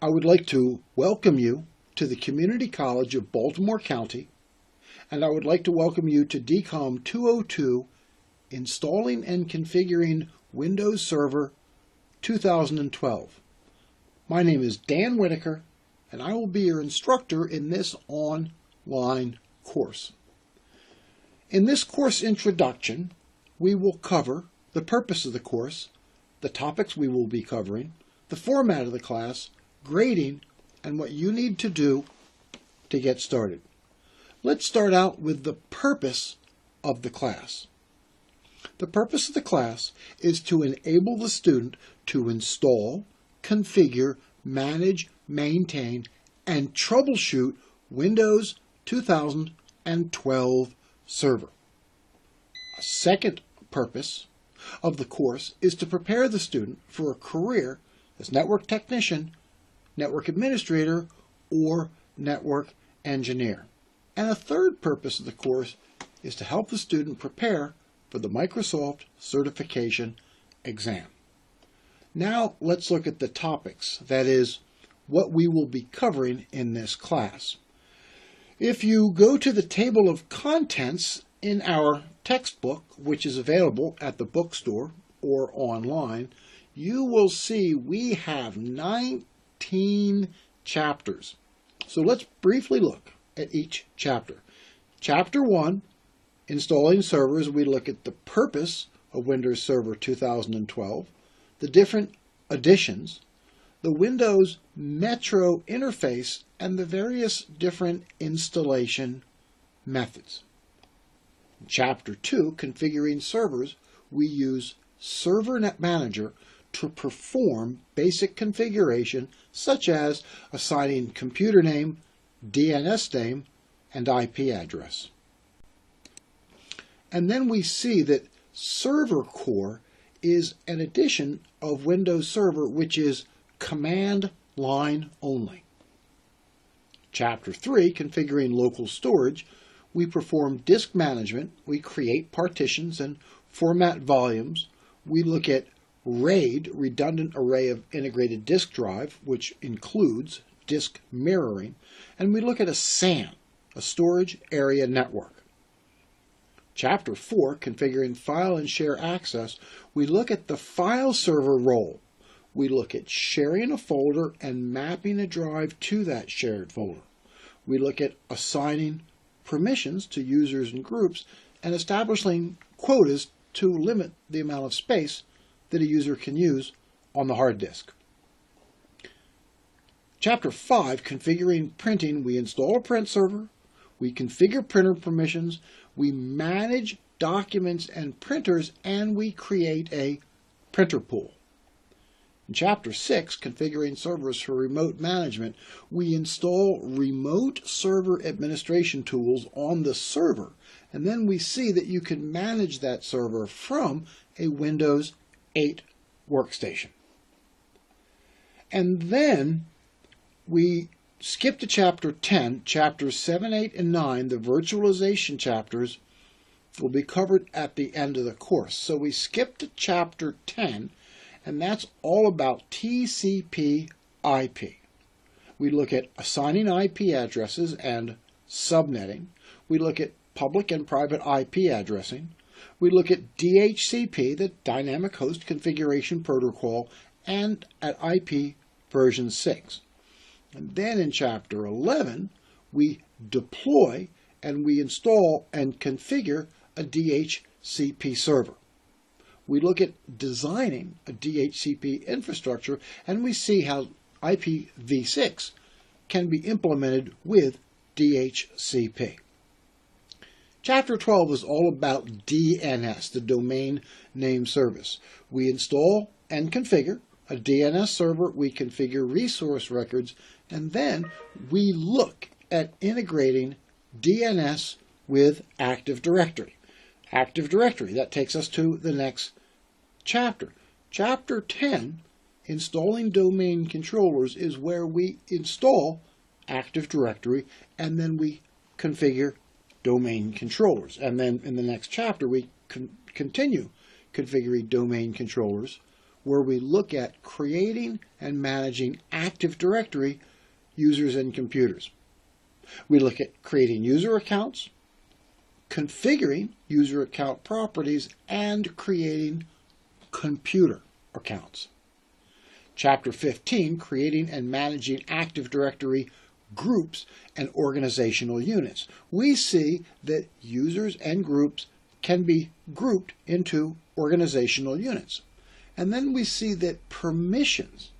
I would like to welcome you to the Community College of Baltimore County, and I would like to welcome you to DCOM 202, Installing and Configuring Windows Server 2012. My name is Dan Whitaker, and I will be your instructor in this online course. In this course introduction, we will cover the purpose of the course, the topics we will be covering, the format of the class, grading, and what you need to do to get started. Let's start out with the purpose of the class. The purpose of the class is to enable the student to install, configure, manage, maintain, and troubleshoot Windows 2012 Server. A second purpose of the course is to prepare the student for a career as network technician, network administrator, or network engineer. And a third purpose of the course is to help the student prepare for the Microsoft certification exam. Now let's look at the topics, that is, what we will be covering in this class. If you go to the table of contents in our textbook, which is available at the bookstore or online, you will see we have 19 chapters. So let's briefly look at each chapter. Chapter 1, Installing Servers, we look at the purpose of Windows Server 2012, the different editions, the Windows Metro interface, and the various different installation methods. In Chapter 2, Configuring Servers, we use Server Net Manager to perform basic configuration such as assigning computer name, DNS name, and IP address. And then we see that Server Core is an addition of Windows Server which is command line only. Chapter 3, Configuring Local Storage, we perform disk management, we create partitions and format volumes, we look at RAID, Redundant Array of Integrated Disk Drive, which includes disk mirroring, and we look at a SAN, a Storage Area Network. Chapter 4, Configuring File and Share Access, we look at the file server role. We look at sharing a folder and mapping a drive to that shared folder. We look at assigning permissions to users and groups and establishing quotas to limit the amount of space that a user can use on the hard disk. Chapter 5, Configuring Printing, we install a print server, we configure printer permissions, we manage documents and printers, and we create a printer pool. In Chapter 6, Configuring Servers for Remote Management, we install remote server administration tools on the server, and then we see that you can manage that server from a Windows 8 workstation. And then we skip to Chapter 10. Chapters 7, 8, and 9, the virtualization chapters, will be covered at the end of the course. So we skip to Chapter 10, and that's all about TCP IP. We look at assigning IP addresses and subnetting. We look at public and private IP addressing. We look at DHCP, the Dynamic Host Configuration Protocol, and at IP version 6. And then in Chapter 11, we deploy and we install and configure a DHCP server. We look at designing a DHCP infrastructure, and we see how IPv6 can be implemented with DHCP. Chapter 12 is all about DNS, the Domain Name Service. We install and configure a DNS server, we configure resource records, and then we look at integrating DNS with Active Directory. Active Directory, that takes us to the next chapter. Chapter 10, Installing Domain Controllers, is where we install Active Directory and then we configure domain controllers. And then in the next chapter we continue configuring domain controllers where we look at creating and managing Active Directory users and computers. We look at creating user accounts, configuring user account properties, and creating computer accounts. Chapter 15, creating and managing Active Directory groups and organizational units. We see that users and groups can be grouped into organizational units. And then we see that permissions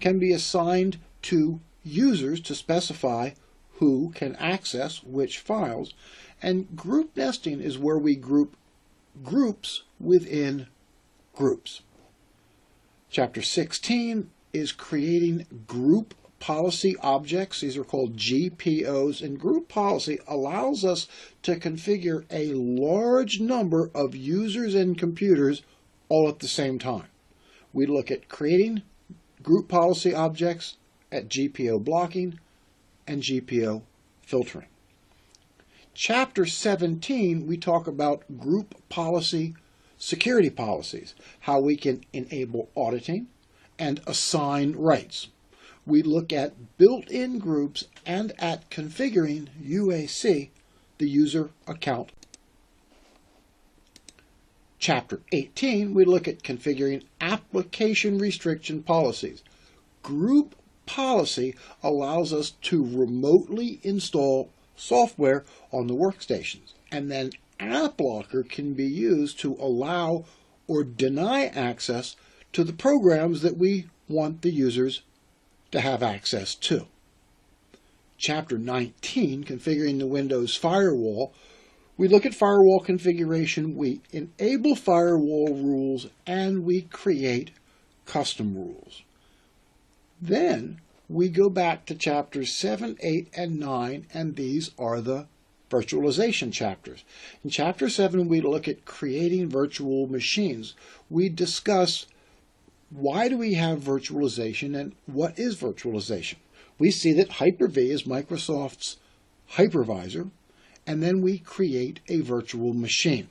can be assigned to users to specify who can access which files. And group nesting is where we group groups within groups. Chapter 16 is creating group policy objects. These are called GPOs, and group policy allows us to configure a large number of users and computers all at the same time. We look at creating group policy objects, at GPO blocking, and GPO filtering. Chapter 17, we talk about group policy security policies, how we can enable auditing and assign rights. We look at built-in groups and at configuring UAC, the user account. Chapter 18, we look at configuring application restriction policies. Group policy allows us to remotely install software on the workstations, and then App Blocker can be used to allow or deny access to the programs that we want the users to have access to. Chapter 19, configuring the Windows Firewall. We look at firewall configuration, we enable firewall rules, and we create custom rules. Then we go back to chapters 7, 8, and 9, and these are the virtualization chapters. In chapter 7, we look at creating virtual machines. We discuss why do we have virtualization and what is virtualization. We see that Hyper-V is Microsoft's hypervisor, and then we create a virtual machine.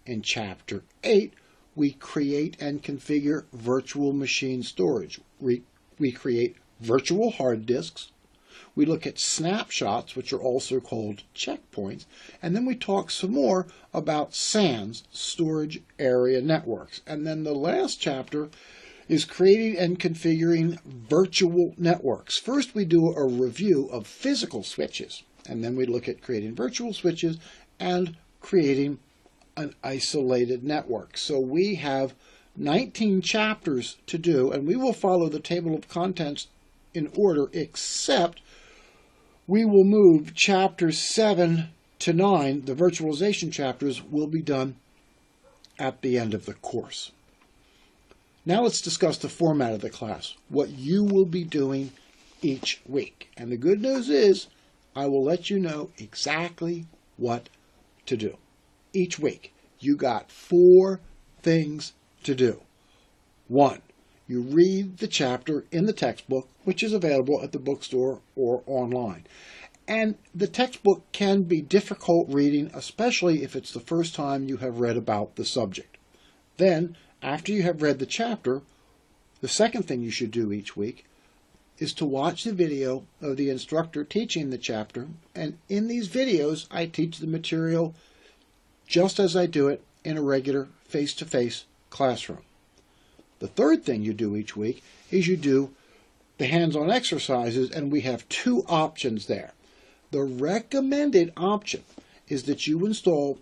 In chapter 8, we create and configure virtual machine storage. We create virtual hard disks. We look at snapshots, which are also called checkpoints, and then we talk some more about SANs, storage area networks. And then the last chapter is creating and configuring virtual networks. First, we do a review of physical switches, and then we look at creating virtual switches and creating an isolated network. So we have 19 chapters to do, and we will follow the table of contents in order, except we will move chapters 7 to 9. The virtualization chapters will be done at the end of the course. Now let's discuss the format of the class, what you will be doing each week. And the good news is I will let you know exactly what to do. Each week, you got 4 things to do. 1, you read the chapter in the textbook, which is available at the bookstore or online. And the textbook can be difficult reading, especially if it's the first time you have read about the subject. Then, after you have read the chapter, the second thing you should do each week is to watch the video of the instructor teaching the chapter. And in these videos, I teach the material just as I do it in a regular face-to-face classroom. The third thing you do each week is you do the hands-on exercises, and we have 2 options there. The recommended option is that you install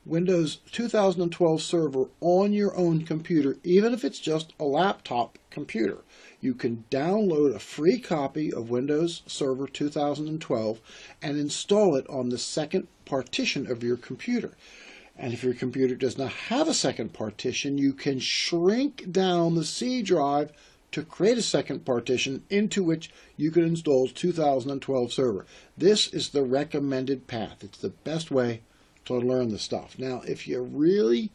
Windows 2012 Server on your own computer, even if it's just a laptop computer. You can download a free copy of Windows Server 2012 and install it on the second partition of your computer. And if your computer does not have a second partition, you can shrink down the C drive to create a second partition into which you can install 2012 Server. This is the recommended path. It's the best way to learn the stuff. Now, if you really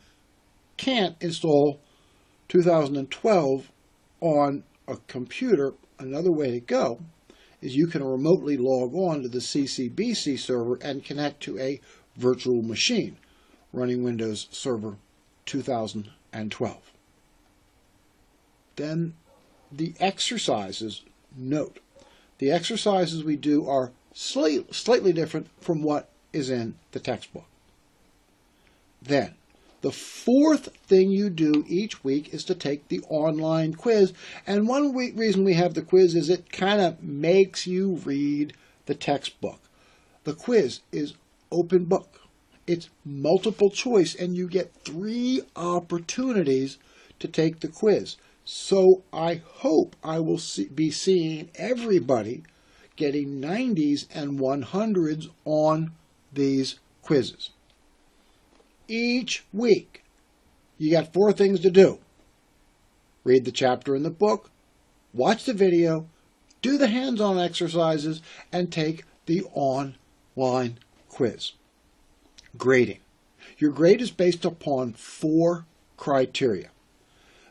can't install 2012 on a computer, another way to go is you can remotely log on to the CCBC server and connect to a virtual machine running Windows Server 2012. Then the exercises, note, the exercises we do are slightly different from what is in the textbook. Then, the fourth thing you do each week is to take the online quiz. And one reason we have the quiz is it kind of makes you read the textbook. The quiz is open book. It's multiple choice, and you get 3 opportunities to take the quiz. So I hope I will be seeing everybody getting 90s and 100s on these quizzes. Each week, you got 4 things to do. Read the chapter in the book, watch the video, do the hands-on exercises, and take the online quiz. Grading. Your grade is based upon 4 criteria.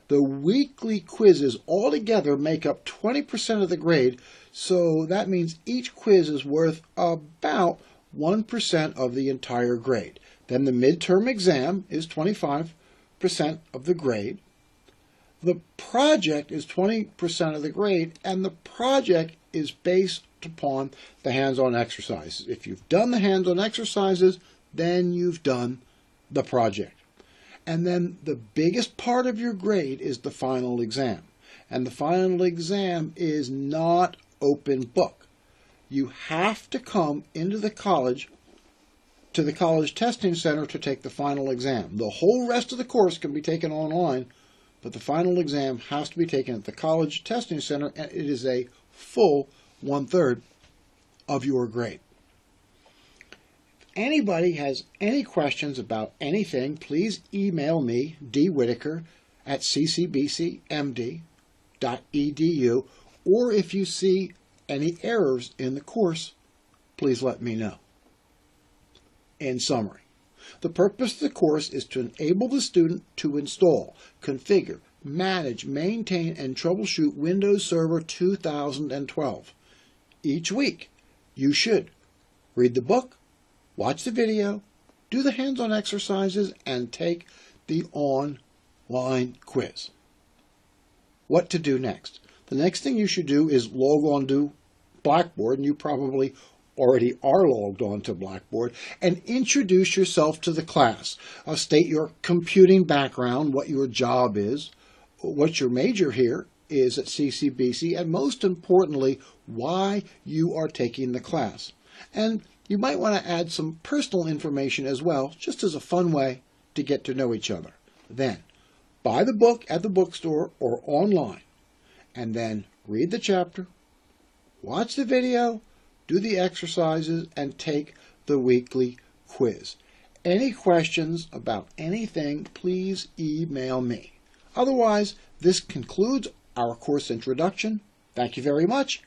The weekly quizzes altogether make up 20% of the grade, so that means each quiz is worth about 1% of the entire grade. Then the midterm exam is 25% of the grade. The project is 20% of the grade, and the project is based upon the hands-on exercises. If you've done the hands-on exercises, then you've done the project. And then the biggest part of your grade is the final exam. And the final exam is not open book. You have to come into the college, to the college testing center, to take the final exam. The whole rest of the course can be taken online, but the final exam has to be taken at the college testing center, and it is a full 1/3 of your grade. If anybody has any questions about anything, please email me, dwhitaker@ccbcmd.edu, or if you see any errors in the course, please let me know. In summary, the purpose of the course is to enable the student to install, configure, manage, maintain, and troubleshoot Windows Server 2012. Each week, you should read the book, watch the video, do the hands-on exercises, and take the online quiz. What to do next? The next thing you should do is log on to Blackboard, and you probably already are logged on to Blackboard, and introduce yourself to the class. State your computing background, what your job is, what your major here is at CCBC, and most importantly, why you are taking the class. And you might want to add some personal information as well, just as a fun way to get to know each other. Then, buy the book at the bookstore or online, and then read the chapter, watch the video, do the exercises, and take the weekly quiz. Any questions about anything, please email me. Otherwise, this concludes our course introduction. Thank you very much,